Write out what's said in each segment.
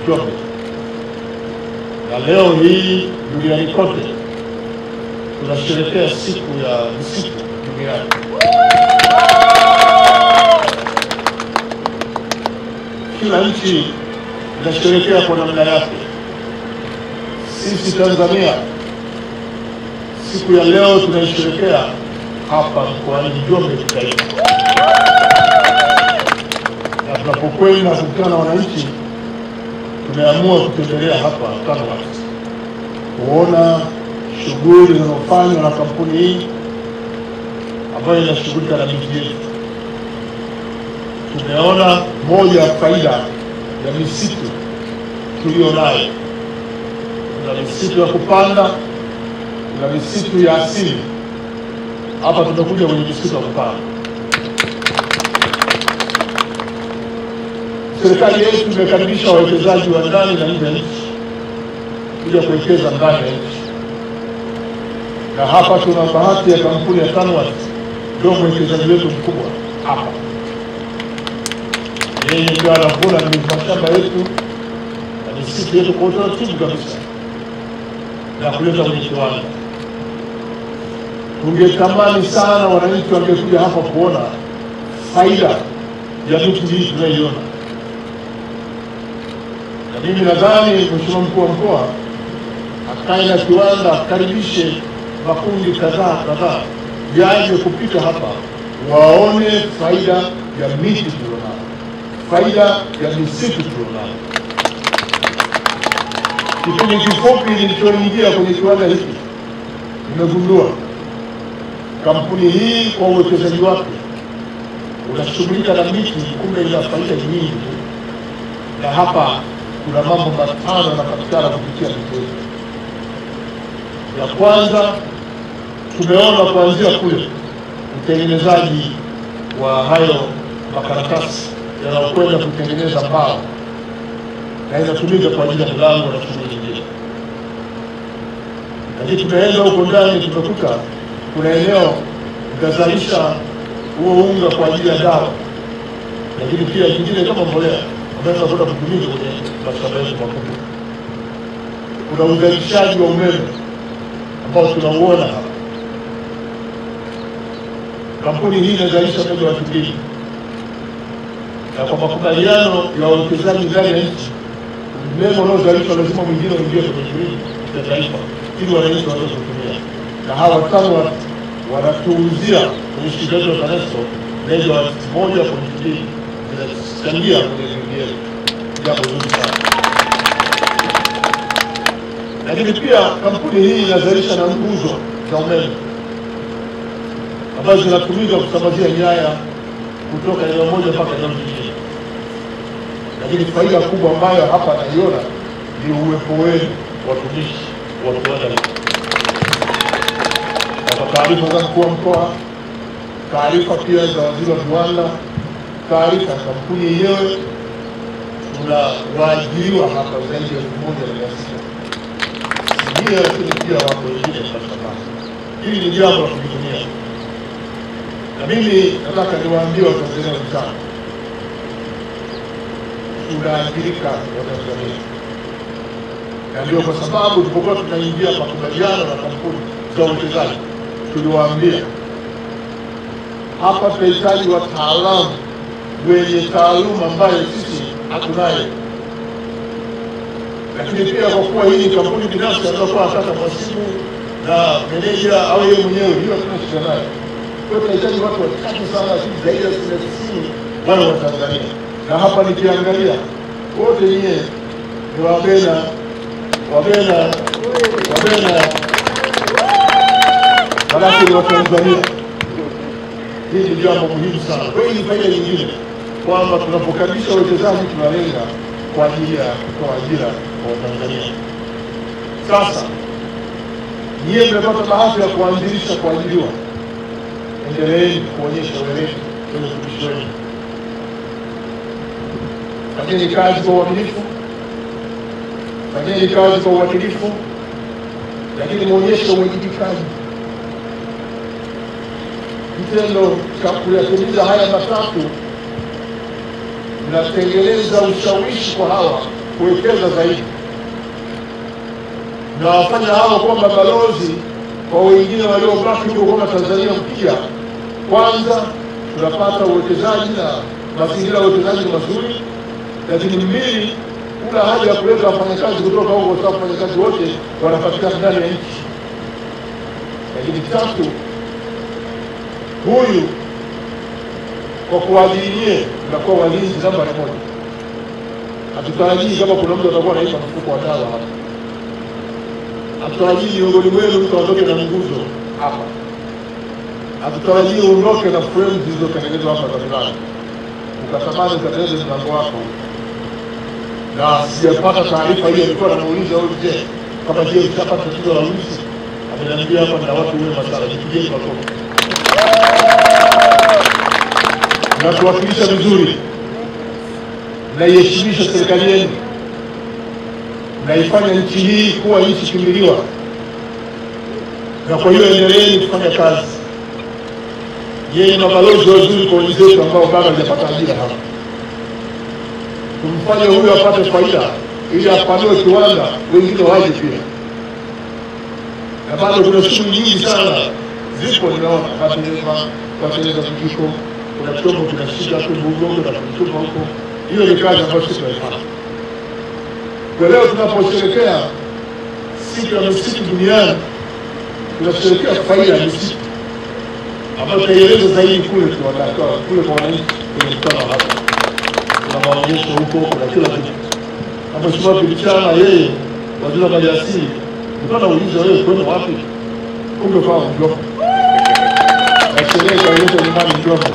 Njombe. Na leo hii duniani kote tunasherehekea siku ya misitu duniani. Kila nchi inasherehekea kwa namna yake. Sisi Tanzania siku ya leo tunaisherehekea hapa mkoani Njombe kitaifa. Na tunapokwenda kukutana na wananchi, tumeamua kutembelea hapa TANROADS kuona shughuli zinazofanywa na kampuni hii ambayo inashughulika na miti yetu. Tumeona moja ya faida ya misitu tulionayo. Kuna misitu ya kupanda, kuna misitu ya asili. Hapa tumekuja kwenye misitu ya kupanda. Serikali yetu imekaribisha wawekezaji wa ndani na nje ya nchi kuja kuwekeza ndani ya nchi. Na hapa tuna bahati ya kampuni ya TANROADS ndio mwekezaji wetu mkubwa hapa. Yeye ndio anavuna mashamba yetu na misitu yetu kwa utaratibu kabisa na kuleta kwenye kiwanda. Tungetamani sana wananchi wangekuja hapa kuona faida ya miti hii tunayoiona. Na mimi nadhani Mheshimiwa Mkuu wa Mkoa akae na kiwanda, akaribishe makundi kadhaa yaje kupita hapa waone faida ya miti tulionayo, faida ya misitu tulionayo. Kipindi kifupi nilichoingia kwenye kiwanda hiki, nimegundua kampuni hii kwa uwekezaji wake unashughulika na miti, kumbe ina faida nyingi. Na hapa kuna mambo matano yanapatikana kupitia miti yetu. Ya kwanza, tumeona kuanzia kule utengenezaji wa hayo makaratasi yanayokwenda kutengeneza mbao na inatumika kwa ajili ya milango na shughuli nyingine. Lakini tumeenda huko ndani, tumekuta kuna eneo linazalisha huo unga kwa ajili ya dawa, lakini pia kingine kama mbolea ambayo tunataka kutumika kwenye mashamba yetu makubwa. Kuna uzalishaji wa umeme ambao tunauona hapa. Kampuni hii inazalisha megawati 2, na kwa makubaliano ya wawekezaji ndani ya nchi, umeme unaozalishwa lazima mwingine uingie kwenye shughuli za taifa ili wananchi waweze kutumia. Na hawa TANROADS wanatuuzia kwenye shirika la TANESCO megawati 1.2 zinachangia kwenye shughuli, jambo zuri sana. Lakini pia kampuni hii inazalisha na nguzo za umeme ambazo zinatumika kusambazia nyaya kutoka eneo moja mpaka eneo lingine. Lakini faida kubwa ambayo hapa naiona ni uwepo wenu watumishi wa kiwanda hiki. Na kwa taarifa za Mkuu wa Mkoa, taarifa pia za Waziri wa Viwanda, taarifa ya kampuni yenyewe, tuna waajiriwa hapa zaidi ya 1,600. Ndio, lakini pia wako wengine katika. Hili ni jambo la kujivunia. Na mimi nataka niwaambie Watanzania wenzangu, tunaajirika Watanzania. Na ndio kwa sababu tulipokuwa tunaingia makubaliano na kampuni za uwekezaji, tuliwaambia hapa tunahitaji wataalamu wenye taaluma ambayo sisi hatunayo. Lakini pia kwa kuwa hii ni kampuni binafsi anakuwa hata mhasibu na meneja au yeye mwenyewe, hiyo tunashika nayo. Kwa tunahitaji watu wachache sana, zaidi ya 90 wale wa Tanzania. Na hapa nikiangalia wote nyie ni wabena manake ni wa Tanzania. Hii ni jambo muhimu sana. Kwa hiyo ni faida nyingine kwamba tunapokaribisha wawekezaji tunalenga kwa ajili ya kutoa ajira kwa Watanzania. Sasa nyie mmepata bahati ya kuanzilisha kuajiriwa, endeleeni kuonyesha weledi kwenye utumishi wenu. Fanyeni kazi kwa uaminifu, fanyeni kazi kwa uadilifu, lakini muonyeshe uwajibikaji. Kitendo cha kuyatimiza haya matatu mnatengeneza ushawishi kwa hawa kuwekeza zaidi na wafanya hao kuwa mabalozi kwa wengine waliobaki huko kama Tanzania mpya. Kwanza tunapata uwekezaji na mazingira ya uwekezaji mazuri, lakini mbili, kuna haja ya kuleta wafanyakazi kutoka huko, sababu wafanyakazi wote wanapatikana ndani ya nchi. Lakini tatu, huyu kwa kuwajirie na kwa walinzi namba moja. Hatutarajii kama kuna mtu atakuwa anaipa mfuko wa dawa hapa. Hatutarajii miongoni mwenu mtu aondoke na nguzo hapa. Hatutarajii uondoke na frame zilizotengenezwa hapa za milango ukatamani ukatengeneze mlango wako. Na sijapata taarifa hiyo, nilikuwa namuuliza huyu mzee kama je, utapata tatizo la wizi. Ameniambia hapa na watu wengi masala nipigie makofi. Na tuwakilisha vizuri, na iheshimisha serikali yenu, na ifanya nchi hii kuwa nchi kimbiliwa. Na kwa hiyo endeleeni kufanya kazi. Yeye na mabalozi wazuri kwa wenzetu ambao bado hajapata ajira hapa. Tumfanye huyu apate faida ili apanue kiwanda, wengine waje pia. Na bado kuna shughuli nyingi sana zipo, ninaona kutengeneza vijiko, kuna chombo kinashika tu Bugongo na kutupa huko. Hiyo ni kazi ambayo sisi tunafanya. Kwa leo tunaposherehekea siku ya misitu duniani, tunasherehekea faida ya misitu ambayo tutaeleza zaidi kule kwa wananchi kwenye mkutano hapa. Kuna maonyesho huko, kuna kila kitu. Hapo Mheshimiwa Bilichana yeye waziri wa maliasili, mtana uulize wewe kwenda wapi? Kumbe kwa Njombe. Na sherehe kaonyesha nyumbani Njombe.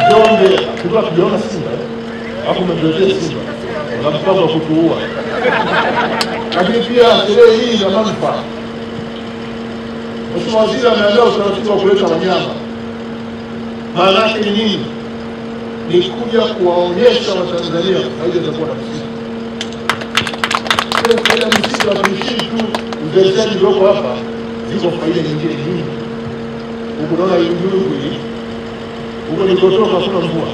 Njombe tulikuwa tuliona simba. Hapo umetuletea simba. Unamtaka kutuua. Lakini pia sherehe hii ina manufaa. Mheshimiwa Waziri ameandaa utaratibu wa kuleta wanyama. Maana yake ni nini? Ni kuja kuwaonyesha Watanzania faida za kuwa na misitu. Faida ya misitu hatuishii tu uzalishaji ulioko hapa, ziko faida nyingine nyingi. Huko naona Iluguru hii, huko nilikotoka hakuna mvua,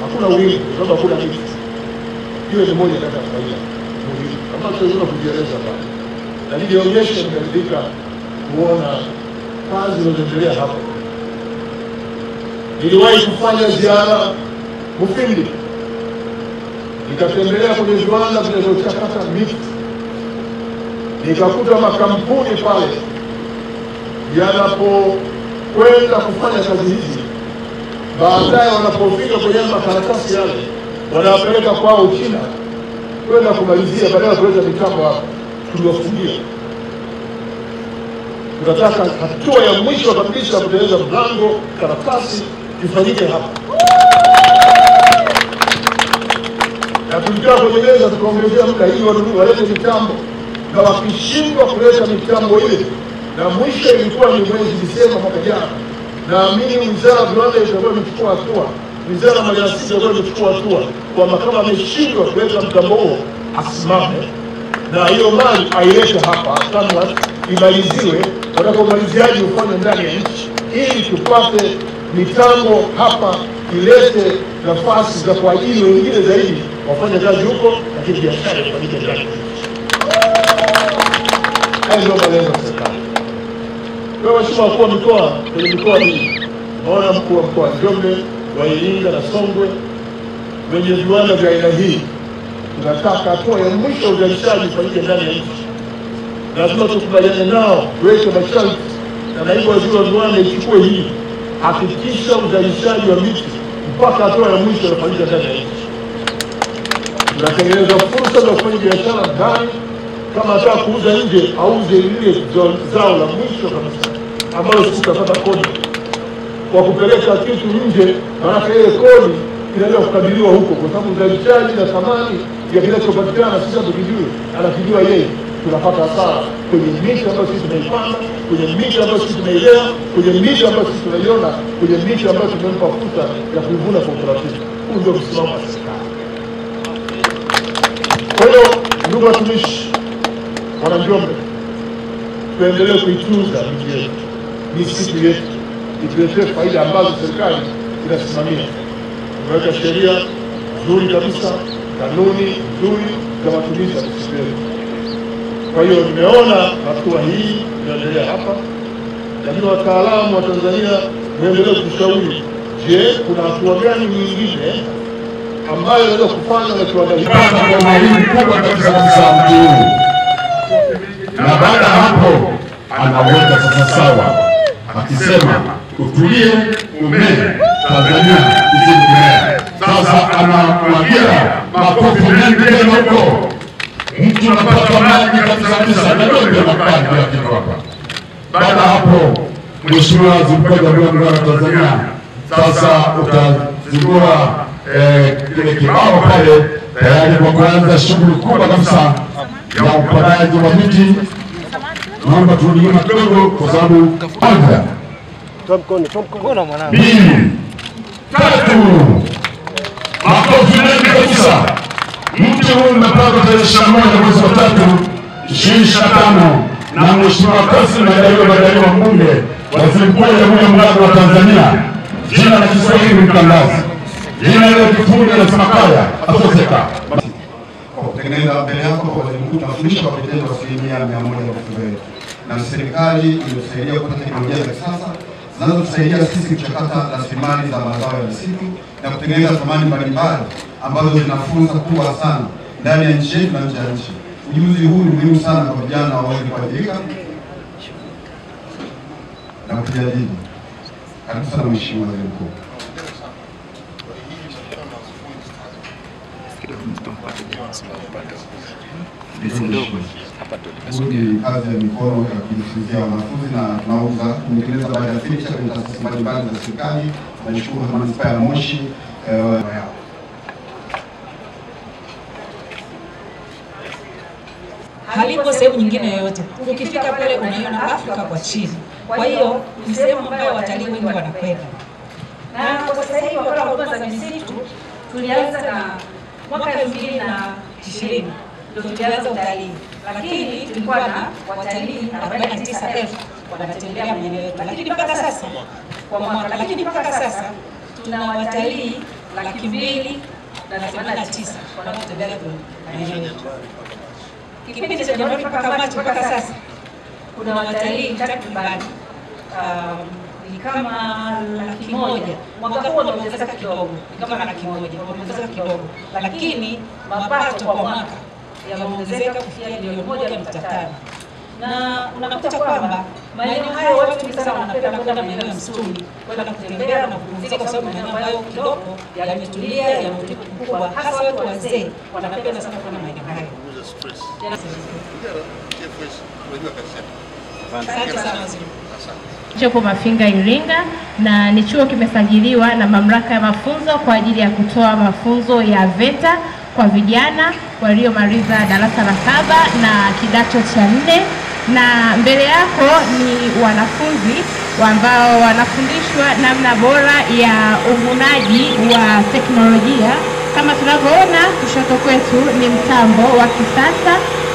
hakuna wingu, sababu hakuna miti. Hiyo ni moja kati ya faida muhimu ambayo tunaweza kujieleza pale. Na nilionyesha nikaridhika kuona kazi zinazoendelea hapa. Niliwahi kufanya ziara Mufindi, nikatembelea kwenye viwanda vinavyochakata miti, nikakuta makampuni pale yanapokwenda kufanya kazi hizi, baadaye wanapofika kwenye makaratasi yale wanapeleka kwao China kwenda kumalizia, badala ya kuleta mitambo hapa tuliwafungia. Tunataka hatua ya mwisho kabisa kutengeneza mlango karatasi ifanyike hapa. Na tulikaa kwenye meza tukaongezea muda ili walete mitambo, na wakishindwa kuleta mitambo ile, na mwisho ilikuwa ni mwezi Disemba mwaka jana, naamini wizara ya viwanda itakuwa imechukua hatua, wizara ya maliasili itakuwa imechukua hatua kwamba kama ameshindwa kuleta mtambo huo asimame na hiyo mali ailete hapa kama imaliziwe, wanapomaliziaji ufanye ndani ya nchi ili tupate mitambo hapa, ilete nafasi za kuajiri wengine zaidi wafanye kazi huko, lakini biashara ifanyike ndani ya nchi. Hayo ndio malengo ya serikali. Kwa Mheshimiwa Mkuu wa Mikoa, kwenye mikoa hii naona mkuu wa mkoa Njombe, wa Iringa na Songwe wenye viwanda vya aina hii, tunataka hatua ya mwisho uzalishaji ifanyike ndani ya nchi. Lazima tukubaliane nao, tuweke masharti, na naibu waziri wa viwanda ichukue hii, hakikisha uzalishaji wa miti mpaka hatua ya mwisho inafanyika ndani ya nchi. Tunatengeneza fursa za kufanya biashara ndani, kama ataka kuuza nje auze lile zao la mwisho kabisa ambalo sisi tutapata kodi kwa kupeleka kitu nje. Maana ile kodi inaweza kukabiliwa huko, kwa sababu uzalishaji na thamani ya kinachopatikana sisi tukijue, anakijua yeye, tunapata hasara kwenye miti ambayo sisi tunaipanda, kwenye miti ambayo sisi tunailea, kwenye miti ambayo sisi tunaiona, kwenye miti ambayo tumempa fursa ya kuivuna kwa utaratibu. Huu ndio msimamo wa serikali. Kwa hiyo ndugu watumishi, wana Njombe, tuendelee kuitunza miji yetu, misitu yetu, ituletee faida ambazo serikali inasimamia. Tumeweka sheria nzuri kabisa kanuni nzuri za matumizi ya misitu. Kwa hiyo nimeona hatua hii inaendelea hapa, lakini wataalamu wa Tanzania muendelee kushauri, je, kuna hatua gani nyingine ambayo inaweza kufanya na kiwanda hiki kwa elimu kubwa kabisa mtu huu, na baada hapo anaweka sasa sawa akisema utulie umeme Tanzania isimee. Sasa anamwagia makofi mengi huko, mtu anapata maji kabisa na ndio anafanya ya kiroba. Baada hapo Mheshimiwa Waziri Mkuu wa Jamhuri ya Muungano wa Tanzania sasa utazindua kile kibao pale tayari kwa kuanza shughuli kubwa kabisa ya upandaji wa miti. Naomba turudi nyuma kidogo kwa sababu kwanza mbili tatu makofi mengi kabisa. Mti huu umepandwa tarehe 21 mwezi wa 3 2025 na Mheshimiwa Kassim Majaliwa mbunge waziri mkuu wa Jamhuri ya Muungano wa Tanzania. Jina la Kiswahili mtangazi, jina la kifundi la Samakaya Asoseka. Kwa kutengeneza mbele yako kwa waziri mkuu tunafundisha kwa vitendo 100% ya mafunzo yetu. Na serikali imetusaidia kupata teknolojia za kisasa zinazotusaidia sisi kuchakata rasilimali za mazao ya misitu na kutengeneza thamani mbalimbali ambazo zinafunza kubwa sana ndani ya nchi yetu na nje ya nchi. Ujuzi huu ni muhimu sana kwa vijana waweze kuajirika na kujiajiri. Karibu sana Mheshimiwa Waziri Mkuu. Kazi ya mikono ya kujifunzia wanafunzi na tunauza kutekeleza baada ya ficha kwenye taasisi mbalimbali za serikali na nishukuru manispaa ya Moshi halipo sehemu nyingine yoyote. Ukifika pale unaiona Afrika kwa chini. Kwa hiyo ni sehemu ambayo watalii wengi wanakwenda. Na kwa sasa hivi wakala wa huduma za misitu tulianza na mwaka 2020 ndio tulianza utalii. Lakini tulikuwa na watalii 49,000 wanatembelea maeneo yetu. Lakini mpaka sasa kwa mwaka, lakini mpaka sasa tuna watalii 289,000 wanaotembelea maeneo yetu. Kipindi cha Januari mpaka Machi mpaka sasa kuna watalii takriban ni kama 100,000. Mwaka huu wameongezeka kidogo, ni kama 100,000, wameongezeka kidogo, lakini mapato kwa mwaka yameongezeka kufikia milioni 1.5. Na unakuta kwamba maeneo hayo watu wengi sana wanapenda kwenda maeneo ya msituni, kwenda kutembea na kupumzika, kwa sababu maeneo ambayo kidogo yametulia, yana utulivu mkubwa, hasa watu wazee wanapenda sana kwenda maeneo hayo. Chopo Mafinga Iringa, na ni chuo kimesajiliwa na Mamlaka ya Mafunzo kwa ajili ya kutoa mafunzo ya VETA kwa vijana waliomaliza darasa la 7 na kidato cha 4, na mbele yako ni wanafunzi ambao wanafundishwa namna bora ya uvunaji wa teknolojia. Kama tunavyoona kushoto kwetu ni mtambo wa kisasa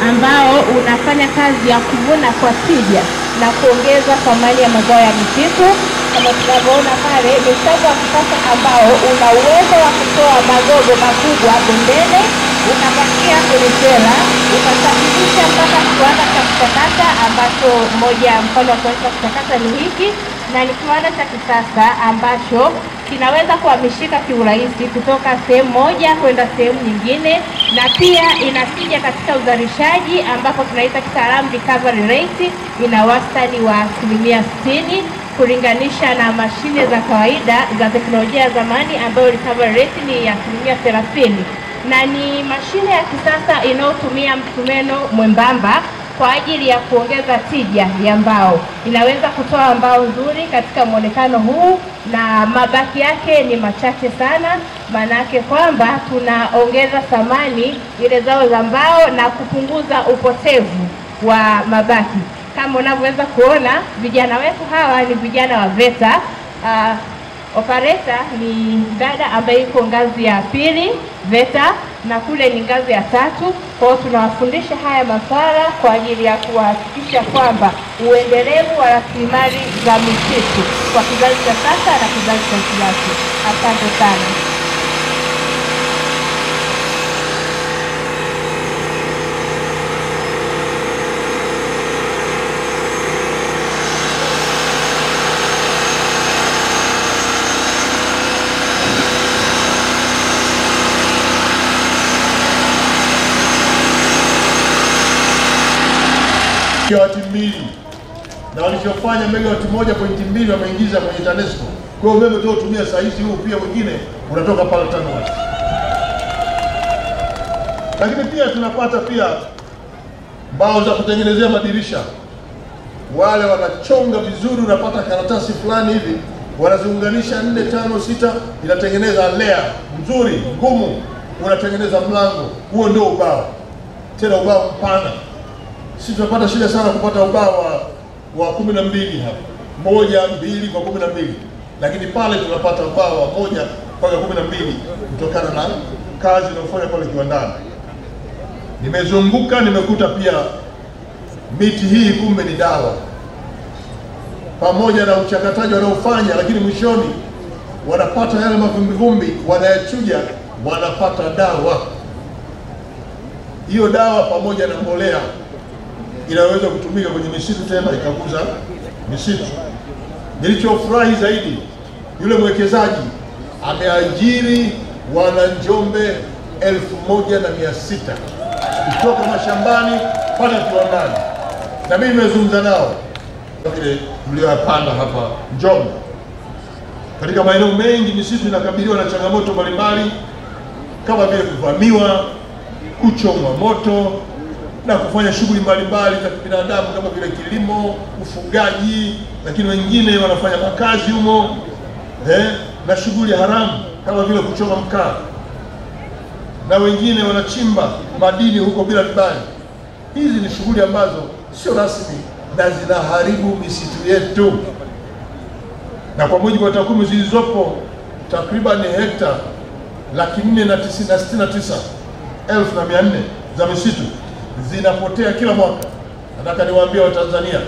ambao unafanya kazi ya kuvuna kwa tija na kuongeza thamani ya mazao ya misitu. Kama tunavyoona pale ni mtambo wa kisasa ambao una uwezo wa kutoa magogo makubwa bondeni, unapakia kwenye trela, ukasafirisha mpaka kiwanda cha kuchakata, ambacho mfano wa kiwanda cha kuchakata ni hiki, na ni kiwanda cha kisasa ambacho kinaweza kuhamishika kiurahisi kutoka sehemu moja kwenda sehemu nyingine, na pia inatija katika uzalishaji ambapo tunaita kitaalamu recovery rate ina wastani wa 60% kulinganisha na mashine za kawaida za teknolojia ya zamani ambayo recovery rate ni ya 30%, na ni mashine ya kisasa inayotumia msumeno mwembamba kwa ajili ya kuongeza tija ya mbao. Inaweza kutoa mbao nzuri katika muonekano huu na mabaki yake ni machache sana, maana yake kwamba tunaongeza thamani ile zao za mbao na kupunguza upotevu wa mabaki. Kama unavyoweza kuona vijana wetu hawa ni vijana wa VETA. Operator ni dada ambaye yuko ngazi ya 2 VETA na kule ni ngazi ya 3. Kwa hiyo tunawafundisha haya masuala kwa ajili ya kuhakikisha kwamba uendelevu wa rasilimali za misitu kwa kizazi cha sasa na kizazi cha kijacho. Asante sana. megawati 2, na walichofanya megawati 1.2 wameingiza kwenye TANESCO. Kwa hiyo umeme tunaotumia saa hizi huu pia mwingine unatoka pale TANWAT. Lakini pia tunapata pia mbao za kutengenezea madirisha. Wale wanachonga vizuri, unapata karatasi fulani hivi, wanaziunganisha 4, 5, 6, inatengeneza layer nzuri ngumu, unatengeneza mlango. Huo ndio ubao, tena ubao mpana. Sisi tunapata shida sana kupata ubao wa 12 hapa, 1, 2 kwa 12, lakini pale tunapata ubao wa 1 mpaka 12 kutokana na kazi inayofanya pale kiwandani. Nimezunguka, nimekuta pia miti hii kumbe ni dawa, pamoja na uchakataji wanaofanya, lakini mwishoni wanapata yale mavumbi, wanayachuja, wanapata dawa. Hiyo dawa pamoja na mbolea inaweza kutumika kwenye misitu, tena ikakuza misitu. Nilichofurahi zaidi, yule mwekezaji ameajiri wana Njombe 1600 kutoka mashambani mpaka kiwandani, na mimi nimezungumza nao vile mlioyapanda hapa Njombe. Katika maeneo mengi misitu inakabiliwa na changamoto mbalimbali kama vile kuvamiwa, kuchomwa moto na kufanya shughuli mbalimbali za binadamu kama vile kilimo, ufugaji, lakini wengine wanafanya makazi humo na shughuli haramu kama vile kuchoma mkaa, na wengine wanachimba madini huko bila vibali. Hizi ni shughuli ambazo sio rasmi na zinaharibu misitu yetu, na kwa mujibu wa takwimu zilizopo takriban hekta 469,400 za misitu zinapotea kila mwaka. Nataka niwaambie Watanzania,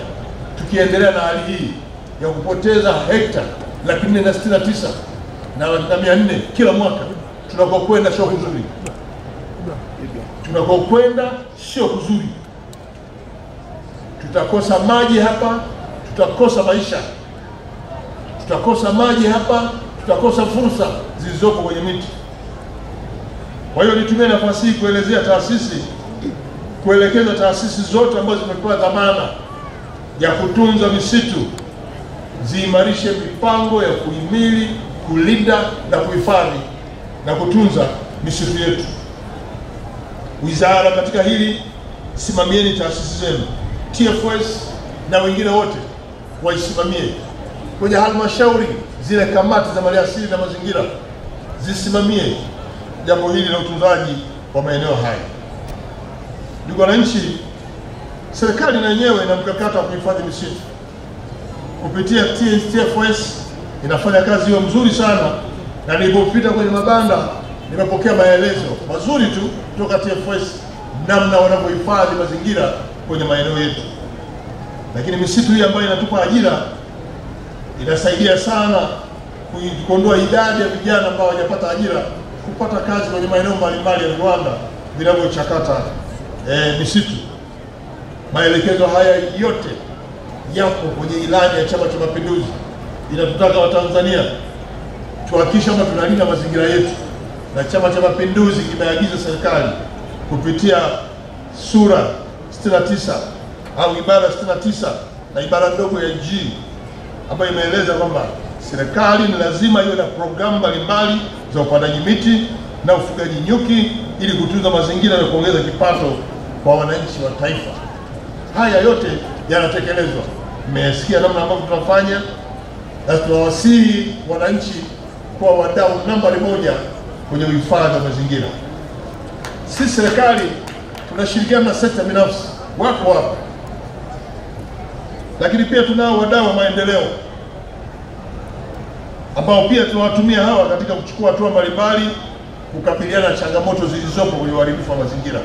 tukiendelea na hali hii ya kupoteza hekta 469,400 kila mwaka, tunakokwenda sio kuzuri. Tunakokwenda sio kuzuri. Tutakosa maji hapa, tutakosa maisha. Tutakosa maji hapa, tutakosa fursa zilizopo kwenye miti. Kwa hiyo nitumie nafasi hii kuelekeza taasisi zote ambazo zimepewa dhamana ya kutunza misitu ziimarishe mipango ya kuhimili, kulinda na kuhifadhi na kutunza misitu yetu. Wizara katika hili, simamieni taasisi zenu, TFS na wengine wote waisimamie. Kwenye halmashauri zile kamati za maliasili na mazingira zisimamie jambo hili la utunzaji wa maeneo haya. Ndugu wananchi, serikali na yenyewe ina mkakati wa kuhifadhi misitu kupitia TFS, inafanya kazi hiyo mzuri sana, na nilipopita kwenye mabanda nimepokea maelezo mazuri tu kutoka TFS namna wanavyohifadhi mazingira kwenye maeneo yetu. Lakini misitu hii ambayo inatupa ajira inasaidia sana kuondoa idadi ya vijana ambao hawajapata ajira kupata kazi kwenye maeneo mbalimbali ya viwanda vinavyochakata misitu. Maelekezo haya yote yapo kwenye ilani ya Chama cha Mapinduzi. Inatutaka Watanzania tuhakikishe kwamba tunalinda mazingira yetu, na Chama cha Mapinduzi kimeagiza serikali kupitia sura 69 au ibara 69 na ibara ndogo ya G ambayo imeeleza kwamba serikali ni lazima iwe na programu mbalimbali za upandaji miti na ufugaji nyuki ili kutunza mazingira na kuongeza kipato kwa wananchi wa taifa. Haya yote yanatekelezwa. Mmesikia namna ambavyo tunafanya, na tunawasihi wananchi kuwa wadau nambari 1 kwenye uhifadhi wa mazingira. Sisi serikali tunashirikiana na sekta binafsi, wako hapa, lakini pia tunao wadau wa maendeleo ambao pia tunawatumia hawa katika kuchukua hatua mbalimbali kukabiliana na changamoto zilizopo kwenye uharibifu wa mazingira.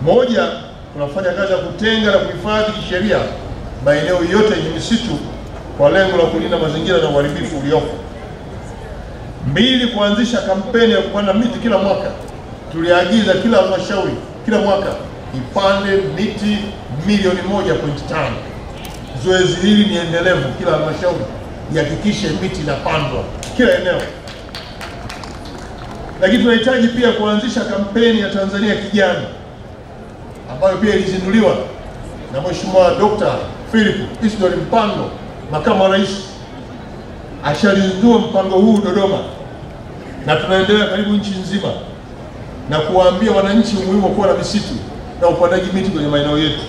Moja, tunafanya kazi ya kutenga na kuhifadhi kisheria maeneo yote yenye misitu kwa lengo la kulinda mazingira na uharibifu uliopo. 2, kuanzisha kampeni ya kupanda miti kila mwaka. Tuliagiza kila halmashauri kila mwaka ipande miti milioni 1.5. Zoezi hili ni endelevu, kila halmashauri ihakikishe miti inapandwa kila eneo. Lakini tunahitaji pia kuanzisha kampeni ya Tanzania Kijani ambayo pia ilizinduliwa na Mheshimiwa Dr. Philip Isdor Mpango, makamu wa rais, ashalizindua mpango huu Dodoma, na tunaendelea karibu nchi nzima na kuwaambia wananchi umuhimu wa kuwa na misitu na upandaji miti kwenye maeneo yetu.